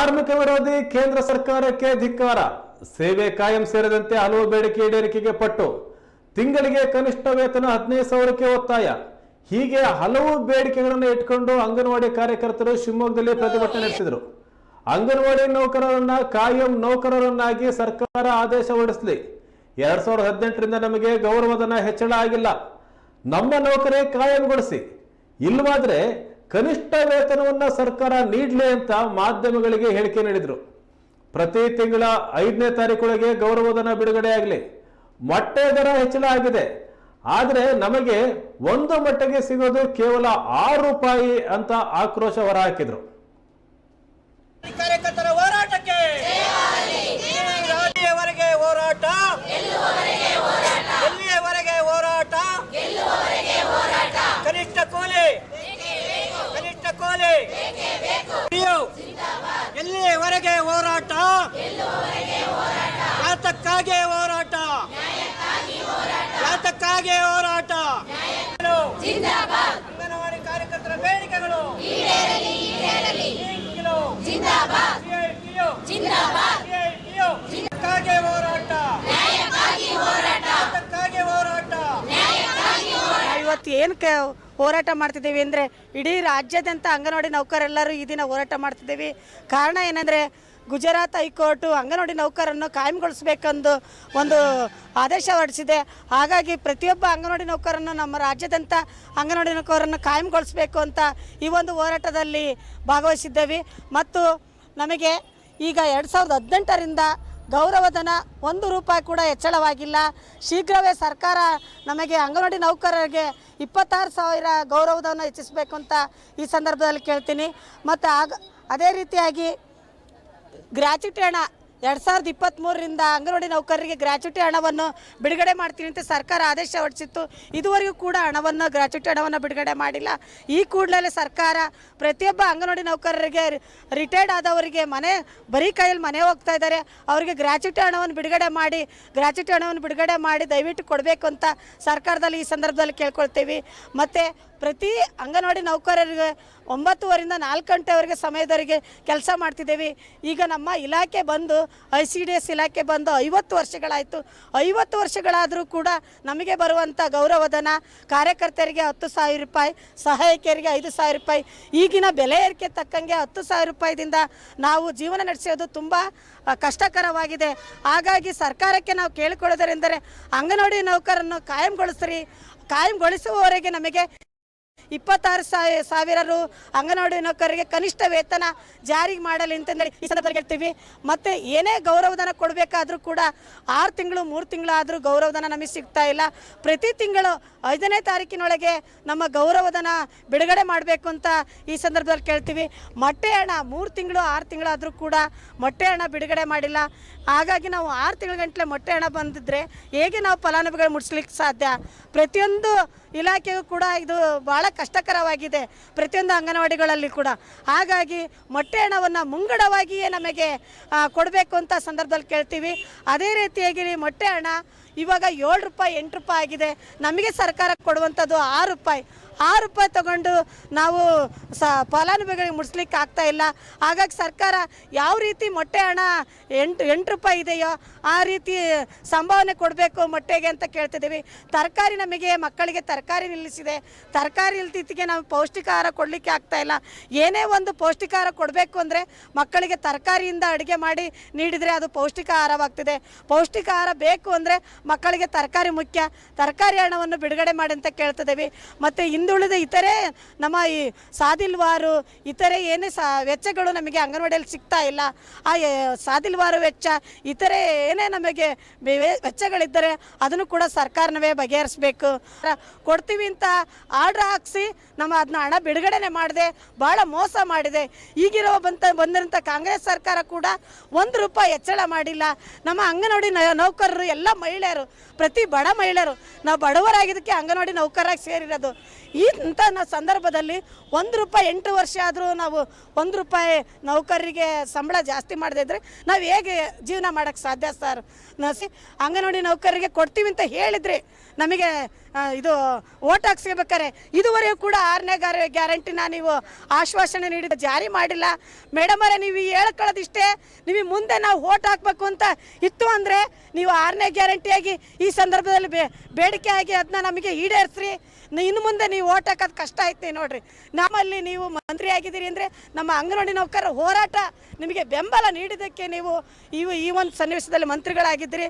ಕಾರ್ಮಿಕ ವಿರೋಧಿ ಕೇಂದ್ರ ಸರ್ಕಾರಕ್ಕೆ ಧಿಕ್ಕಾರ. ಸೇವೆ ಕಾಯಂ ಸೇರಿದಂತೆ ಹಲವು ಬೇಡಿಕೆ ಈಡೇರಿಕೆಗೆ ಪಟ್ಟು. ತಿಂಗಳಿಗೆ ಕನಿಷ್ಠ ವೇತನ 15,000ಕ್ಕೆ ಒತ್ತಾಯ. ಹೀಗೆ ಹಲವು ಬೇಡಿಕೆಗಳನ್ನು ಇಟ್ಕೊಂಡು ಅಂಗನವಾಡಿ ಕಾರ್ಯಕರ್ತರು ಶಿವಮೊಗ್ಗದಲ್ಲಿ ಪ್ರತಿಭಟನೆ ನಡೆಸಿದರು. ಅಂಗನವಾಡಿ ನೌಕರರನ್ನ ಕಾಯಂ ನೌಕರರನ್ನಾಗಿ ಸರ್ಕಾರ ಆದೇಶ ಹೊರಡಿಸಲಿ. 2018ರಿಂದ ನಮಗೆ ಗೌರವಧನ ಹೆಚ್ಚಳ ಆಗಿಲ್ಲ. ನಮ್ಮ ನೌಕರೇ ಕಾಯಂಗೊಳಿಸಿ. ಇಲ್ಲವಾದ್ರೆ ಕನಿಷ್ಠ ವೇತನವನ್ನ ಸರ್ಕಾರ ನೀಡಲಿ ಅಂತ ಮಾಧ್ಯಮಗಳಿಗೆ ಹೇಳಿಕೆ ನೀಡಿದ್ರು. ಪ್ರತಿ ತಿಂಗಳ 5ನೇ ತಾರೀಕೊಳಗೆ ಗೌರವಧನ ಬಿಡುಗಡೆ ಆಗಲಿ. ಮೊಟ್ಟೆ ದರ ಹೆಚ್ಚಳ ಆಗಿದೆ, ಆದರೆ ನಮಗೆ ಒಂದು ಮೊಟ್ಟೆಗೆ ಸಿಗೋದು ಕೇವಲ 6 ರೂಪಾಯಿ ಅಂತ ಆಕ್ರೋಶ ಹೊರಹಾಕಿದ್ರು. ಕಾರ್ಯಕರ್ತರ ಹೋರಾಟಕ್ಕೆ ಎಲ್ಲಿಯವರೆಗೆ ಹೋರಾಟ, ಎಲ್ಲಿಯವರೆಗೆ ಹೋರಾಟ, ಕನಿಷ್ಠ ಕೂಲಿ, ಕನಿಷ್ಠ ಕೂಲಿ, ಎಲ್ಲಿಯವರೆಗೆ ಹೋರಾಟ, ಯಾತಕ್ಕಾಗಿ ಹೋರಾಟ, ಯಾತಕ್ಕಾಗಿ ಹೋರಾಟ. ಅಂಗನವಾಡಿ ಕಾರ್ಯಕರ್ತರ ಬೇಡಿಕೆಗಳು ಇವತ್ತು ಏನಕ್ಕೆ ಹೋರಾಟ ಮಾಡ್ತಿದ್ದೀವಿ ಅಂದರೆ, ಇಡೀ ರಾಜ್ಯಾದ್ಯಂತ ಅಂಗನವಾಡಿ ನೌಕರೆಲ್ಲರೂ ಈ ದಿನ ಹೋರಾಟ ಮಾಡ್ತಿದ್ದೀವಿ. ಕಾರಣ ಏನಂದರೆ, ಗುಜರಾತ್ ಹೈಕೋರ್ಟು ಅಂಗನವಾಡಿ ನೌಕರನ್ನು ಕಾಯಂಗೊಳಿಸಬೇಕೆಂದು ಒಂದು ಆದೇಶ ಹೊರಡಿಸಿದೆ. ಹಾಗಾಗಿ ಪ್ರತಿಯೊಬ್ಬ ಅಂಗನವಾಡಿ ನೌಕರನ್ನು, ನಮ್ಮ ರಾಜ್ಯಾದ್ಯಂತ ಅಂಗನವಾಡಿ ನೌಕರನ್ನು ಕಾಯಂಗೊಳಿಸಬೇಕು ಅಂತ ಈ ಒಂದು ಹೋರಾಟದಲ್ಲಿ ಭಾಗವಹಿಸಿದ್ದೇವೆ. ಮತ್ತು ನಮಗೆ ಈಗ 2018ರಿಂದ ಗೌರವಧನ 1 ರೂಪಾಯಿ ಕೂಡ ಹೆಚ್ಚಳವಾಗಿಲ್ಲ. ಶೀಘ್ರವೇ ಸರ್ಕಾರ ನಮಗೆ ಅಂಗನವಾಡಿ ನೌಕರರಿಗೆ 26,000 ಗೌರವಧನ ಹೆಚ್ಚಿಸಬೇಕು ಅಂತ ಈ ಸಂದರ್ಭದಲ್ಲಿ ಕೇಳ್ತೀನಿ. ಮತ್ತು ಅದೇ ರೀತಿಯಾಗಿ ಗ್ರ್ಯಾಚ್ಯುಟಿ ಹಣ 2023ರಿಂದ ಅಂಗನವಾಡಿ ನೌಕರರಿಗೆ ಗ್ರ್ಯಾಚ್ಯುಟಿ ಹಣವನ್ನು ಬಿಡುಗಡೆ ಮಾಡ್ತೀನಿ ಅಂತ ಸರ್ಕಾರ ಆದೇಶ ಹೊರಡಿಸಿತ್ತು. ಇದುವರೆಗೂ ಕೂಡ ಗ್ರ್ಯಾಚ್ಯುಟಿ ಹಣವನ್ನು ಬಿಡುಗಡೆ ಮಾಡಿಲ್ಲ. ಈ ಕೂಡಲೇ ಸರ್ಕಾರ ಪ್ರತಿಯೊಬ್ಬ ಅಂಗನವಾಡಿ ನೌಕರರಿಗೆ, ರಿಟೈರ್ಡ್ ಆದವರಿಗೆ ಬರೀ ಕೈಯಲ್ಲಿ ಮನೆ ಹೋಗ್ತಾ ಇದ್ದಾರೆ, ಅವರಿಗೆ ಗ್ರ್ಯಾಚ್ಯುಟಿ ಹಣವನ್ನು ಬಿಡುಗಡೆ ಮಾಡಿ ದಯವಿಟ್ಟು ಕೊಡಬೇಕು ಅಂತ ಸರ್ಕಾರದಲ್ಲಿ ಈ ಸಂದರ್ಭದಲ್ಲಿ ಕೇಳ್ಕೊಳ್ತೀವಿ. ಮತ್ತು ಪ್ರತಿ ಅಂಗನವಾಡಿ ನೌಕರರಿಗೆ 9:30ರಿಂದ 4 ಗಂಟೆವರೆಗೆ ಸಮಯದವರೆಗೆ ಕೆಲಸ ಮಾಡ್ತಿದ್ದೇವೆ. ಈಗ ನಮ್ಮ ಇಲಾಖೆ ಬಂದು ICDS ಇಲಾಖೆ ಬಂದು 50 ವರ್ಷಗಳಾಯಿತು. 50 ವರ್ಷಗಳಾದರೂ ಕೂಡ ನಮಗೆ ಬರುವಂಥ ಗೌರವಧನ ಕಾರ್ಯಕರ್ತರಿಗೆ 10,000 ರೂಪಾಯಿ, ಸಹಾಯಕಿಯರಿಗೆ 5,000 ರೂಪಾಯಿ. ಈಗಿನ ಬೆಲೆ ಏರಿಕೆ ತಕ್ಕಂಗೆ 10,000 ರೂಪಾಯಿದಿಂದ ನಾವು ಜೀವನ ನಡೆಸೋದು ತುಂಬ ಕಷ್ಟಕರವಾಗಿದೆ. ಹಾಗಾಗಿ ಸರ್ಕಾರಕ್ಕೆ ನಾವು ಕೇಳಿಕೊಳ್ಳೋದರೆಂದರೆ, ಅಂಗನವಾಡಿ ನೌಕರನ್ನು ಕಾಯಂಗೊಳಿಸುವವರೆಗೆ ನಮಗೆ 26,000 ರು ಅಂಗನವಾಡಿ ನೌಕರರಿಗೆ ಕನಿಷ್ಠ ವೇತನ ಜಾರಿಗೆ ಮಾಡಲಿ ಅಂತಂದೇಳಿ ಈ ಸಂದರ್ಭದಲ್ಲಿ ಹೇಳ್ತೀವಿ. ಮತ್ತು ಏನೇ ಗೌರವಧನ ಕೊಡಬೇಕಾದ್ರೂ ಕೂಡ 6 ತಿಂಗಳು 3 ತಿಂಗಳಾದರೂ ಗೌರವಧನ ನಮಗೆ ಸಿಗ್ತಾ ಇಲ್ಲ. ಪ್ರತಿ ತಿಂಗಳು 5ನೇ ತಾರೀಕಿನೊಳಗೆ ನಮ್ಮ ಗೌರವಧನ ಬಿಡುಗಡೆ ಮಾಡಬೇಕು ಅಂತ ಈ ಸಂದರ್ಭದಲ್ಲಿ ಕೇಳ್ತೀವಿ. ಮೊಟ್ಟೆ ಹಣ 3 ತಿಂಗಳು 6 ತಿಂಗಳಾದರೂ ಕೂಡ ಮೊಟ್ಟೆ ಹಣ ಬಿಡುಗಡೆ ಮಾಡಿಲ್ಲ. ಹಾಗಾಗಿ ನಾವು 6 ತಿಂಗಳ ಗಂಟಲೆ ಮೊಟ್ಟೆ ಹಣ ಬಂದಿದ್ದರೆ ಹೇಗೆ ನಾವು ಫಲಾನುಭವಿಗಳು ಮುಟ್ಸ್ಲಿಕ್ಕೆ ಸಾಧ್ಯ? ಪ್ರತಿಯೊಂದು ಇಲಾಖೆಗೂ ಕೂಡ ಇದು ಭಾಳ ಕಷ್ಟಕರವಾಗಿದೆ, ಪ್ರತಿಯೊಂದು ಅಂಗನವಾಡಿಗಳಲ್ಲಿ ಕೂಡ. ಹಾಗಾಗಿ ಮೊಟ್ಟೆ ಹಣವನ್ನು ಮುಂಗಡವಾಗಿಯೇ ನಮಗೆ ಕೊಡಬೇಕು ಅಂತ ಸಂದರ್ಭದಲ್ಲಿ ಕೇಳ್ತೀವಿ. ಅದೇ ರೀತಿಯಾಗಿ ಮೊಟ್ಟೆ ಹಣ ಇವಾಗ 7 ರೂಪಾಯಿ 8 ರೂಪಾಯಿ ಆಗಿದೆ. ನಮಗೆ ಸರ್ಕಾರ ಕೊಡುವಂಥದ್ದು 6 ರೂಪಾಯಿ. 6 ರೂಪಾಯಿ ತಗೊಂಡು ನಾವು ಫಲಾನುಭವಿಗಳಿಗೆ ಮುಟ್ಸ್ಲಿಕ್ಕೆ ಆಗ್ತಾ ಇಲ್ಲ. ಹಾಗಾಗಿ ಸರ್ಕಾರ ಯಾವ ರೀತಿ ಮೊಟ್ಟೆ ಹಣ 8 ರೂಪಾಯಿ ಇದೆಯೋ ಆ ರೀತಿ ಸಂಭಾವನೆ ಕೊಡಬೇಕು ಮೊಟ್ಟೆಗೆ ಅಂತ ಕೇಳ್ತಿದ್ದೀವಿ. ತರಕಾರಿ, ನಮಗೆ ಮಕ್ಕಳಿಗೆ ತರಕಾರಿ ನಿಲ್ಲಿಸಿದೆ. ತರಕಾರಿ ಇಲ್ದಿದ್ದಕ್ಕೆ ನಾವು ಪೌಷ್ಟಿಕ ಆಹಾರ ಕೊಡಲಿಕ್ಕೆ ಆಗ್ತಾ ಇಲ್ಲ. ಏನೇ ಒಂದು ಪೌಷ್ಟಿಕ ಆಹಾರ ಕೊಡಬೇಕು ಅಂದರೆ ಮಕ್ಕಳಿಗೆ ತರಕಾರಿಯಿಂದ ಅಡುಗೆ ಮಾಡಿ ನೀಡಿದರೆ ಅದು ಪೌಷ್ಟಿಕ ಆಹಾರವಾಗ್ತಿದೆ. ಪೌಷ್ಟಿಕ ಆಹಾರ ಬೇಕು ಅಂದರೆ ಮಕ್ಕಳಿಗೆ ತರಕಾರಿ ಮುಖ್ಯ. ತರಕಾರಿ ಹಣವನ್ನು ಬಿಡುಗಡೆ ಮಾಡಿ ಅಂತ ಕೇಳ್ತಿದ್ದೀವಿ. ಮತ್ತು ಹಿಂದುಳಿದ ಇತರೆ ನಮ್ಮ ಈ ಸಾದಿಲ್ವಾರು ಇತರೆ ಏನೇ ವೆಚ್ಚಗಳು ನಮಗೆ ಅಂಗನವಾಡಿಯಲ್ಲಿ ಸಿಗ್ತಾ ಇಲ್ಲ. ಆ ಸಾದಿಲ್ವಾರು ವೆಚ್ಚ, ಇತರೆ ಏನೇ ನಮಗೆ ವೆಚ್ಚಗಳಿದ್ದರೆ ಅದನ್ನು ಕೂಡ ಸರ್ಕಾರವೇ ಬಗೆಹರಿಸಬೇಕು. ಕೊಡ್ತೀವಿ ಅಂತ ಆರ್ಡ್ರ್ ಹಾಕಿಸಿ ಅದನ್ನ ಹಣ ಬಿಡುಗಡೆನೆ ಮಾಡಿದೆ, ಭಾಳ ಮೋಸ ಮಾಡಿದೆ. ಬಂದಿರೋಂಥ ಕಾಂಗ್ರೆಸ್ ಸರ್ಕಾರ ಕೂಡ 1 ರೂಪಾಯಿ ಹೆಚ್ಚಳ ಮಾಡಿಲ್ಲ. ನಮ್ಮ ಅಂಗನವಾಡಿ ನೌಕರರು ಎಲ್ಲ ಮಹಿಳೆಯರು, ಪ್ರತಿ ಬಡ ಮಹಿಳೆಯರು, ನಾವು ಬಡವರಾಗಿದ್ದಕ್ಕೆ ಅಂಗನವಾಡಿ ನೌಕರಾಗಿ ಸೇರಿರೋದು. ಇಂಥ ಸಂದರ್ಭದಲ್ಲಿ ₹1 8 ವರ್ಷ ಆದರೂ ನಾವು ₹1 ನೌಕರರಿಗೆ ಸಂಬಳ ಜಾಸ್ತಿ ಮಾಡದೇ ಇದ್ದರೆ ನಾವು ಹೇಗೆ ಜೀವನ ಮಾಡೋಕ್ಕೆ ಸಾಧ್ಯ ಸರ್? ಅಂಗನವಾಡಿ ನೌಕರರಿಗೆ ಕೊಡ್ತೀವಿ ಅಂತ ಹೇಳಿದರೆ ನಮಗೆ ಇದು ಓಟ್ ಹಾಕ್ಸ್ಕೋಬೇಕಾರೆ ಇದುವರೆಗೂ ಕೂಡ 6ನೇ ಗ್ಯಾರಂಟಿನ ನೀವು ಆಶ್ವಾಸನೆ ನೀಡಿದ ಜಾರಿ ಮಾಡಿಲ್ಲ. ಮೇಡಮ್ ಅವರೇ, ನೀವು ಹೇಳ್ಕೊಳ್ಳೋದಿಷ್ಟೇ, ನೀವು ಮುಂದೆ ನಾವು ಓಟ್ ಹಾಕಬೇಕು ಅಂತ ಇತ್ತು ಅಂದರೆ ನೀವು 6ನೇ ಗ್ಯಾರಂಟಿಯಾಗಿ ಈ ಸಂದರ್ಭದಲ್ಲಿ ಬೇಡಿಕೆ ಆಗಿ ಅದನ್ನ ನಮಗೆ ಈಡೇರಿಸ್ರಿ. ಇನ್ನು ಮುಂದೆ ನೀವು ಓಟ್ ಹಾಕೋದು ಕಷ್ಟ ಐತೆ ನೋಡ್ರಿ. ನಮ್ಮಲ್ಲಿ ನೀವು ಮಂತ್ರಿ ಆಗಿದ್ದೀರಿ ಅಂದರೆ ನಮ್ಮ ಅಂಗನವಾಡಿ ನೌಕರರ ಹೋರಾಟ ನಿಮಗೆ ಬೆಂಬಲ ನೀಡಿದ್ದಕ್ಕೆ ನೀವು ಈ ಒಂದು ಸನ್ನಿವೇಶದಲ್ಲಿ ಮಂತ್ರಿಗಳಾಗಿದ್ದೀರಿ.